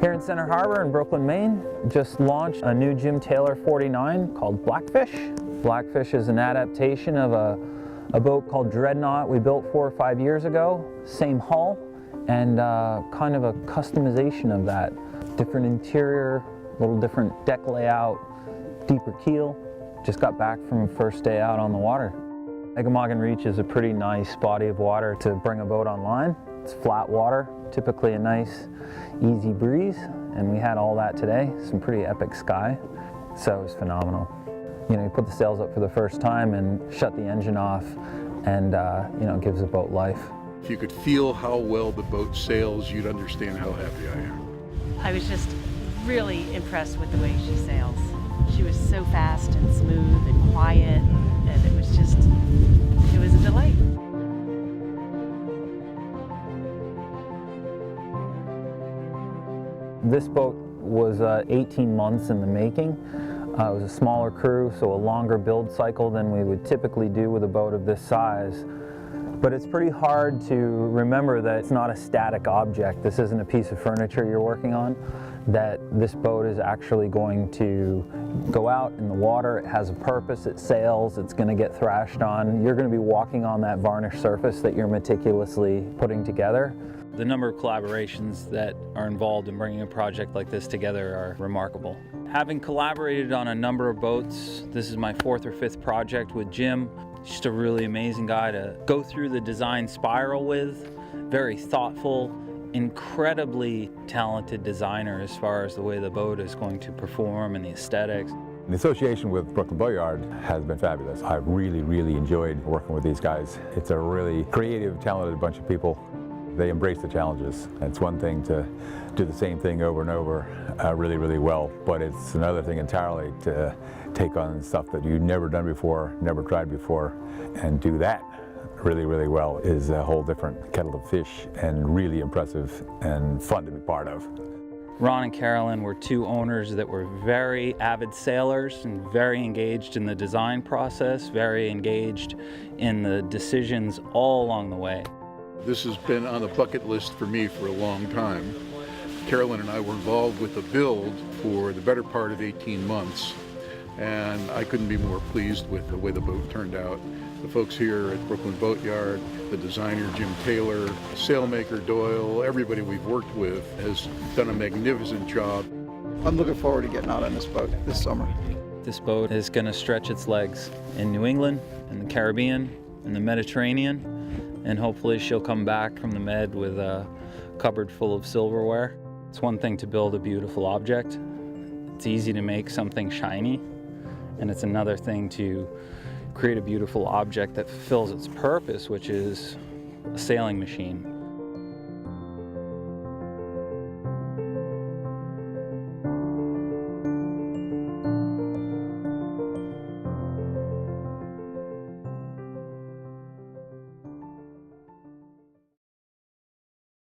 Here in Center Harbor in Brooklin, Maine, just launched a new Jim Taylor 49 called Blackfish. Blackfish is an adaptation of a boat called Dreadnought we built 4 or 5 years ago. Same hull and kind of a customization of that. Different interior, a little different deck layout, deeper keel. Just got back from first day out on the water. Eggemoggin Reach is a pretty nice body of water to bring a boat online. It's flat water, typically a nice easy breeze, and we had all that today. Some pretty epic sky, so it was phenomenal. You know, you put the sails up for the first time and shut the engine off, and you know, it gives the boat life. If you could feel how well the boat sails, you'd understand how happy I am. I was just really impressed with the way she sails. She was so fast and smooth and quiet, and it was a delight. This boat was 18 months in the making. It was a smaller crew, so a longer build cycle than we would typically do with a boat of this size. But it's pretty hard to remember that it's not a static object. This isn't a piece of furniture you're working on, that this boat is actually going to go out in the water. It has a purpose, it sails, it's going to get thrashed on. You're going to be walking on that varnished surface that you're meticulously putting together. The number of collaborations that are involved in bringing a project like this together are remarkable. Having collaborated on a number of boats, this is my 4th or 5th project with Jim. Just a really amazing guy to go through the design spiral with. Very thoughtful, incredibly talented designer as far as the way the boat is going to perform and the aesthetics. The association with Brooklyn Boatyard has been fabulous. I've really enjoyed working with these guys. It's a really creative, talented bunch of people. They embrace the challenges. It's one thing to do the same thing over and over really well, but it's another thing entirely to take on stuff that you've never done before, never tried before, and do that really well is a whole different kettle of fish, and really impressive and fun to be part of. Ron and Carolyn were 2 owners that were very avid sailors and very engaged in the design process, very engaged in the decisions all along the way. This has been on the bucket list for me for a long time. Carolyn and I were involved with the build for the better part of 18 months, and I couldn't be more pleased with the way the boat turned out. The folks here at Brooklyn Boatyard, the designer Jim Taylor, sailmaker Doyle, everybody we've worked with has done a magnificent job. I'm looking forward to getting out on this boat this summer. This boat is going to stretch its legs in New England, in the Caribbean, in the Mediterranean, and hopefully she'll come back from the Med with a cupboard full of silverware. It's one thing to build a beautiful object. It's easy to make something shiny, and it's another thing to create a beautiful object that fulfills its purpose, which is a sailing machine.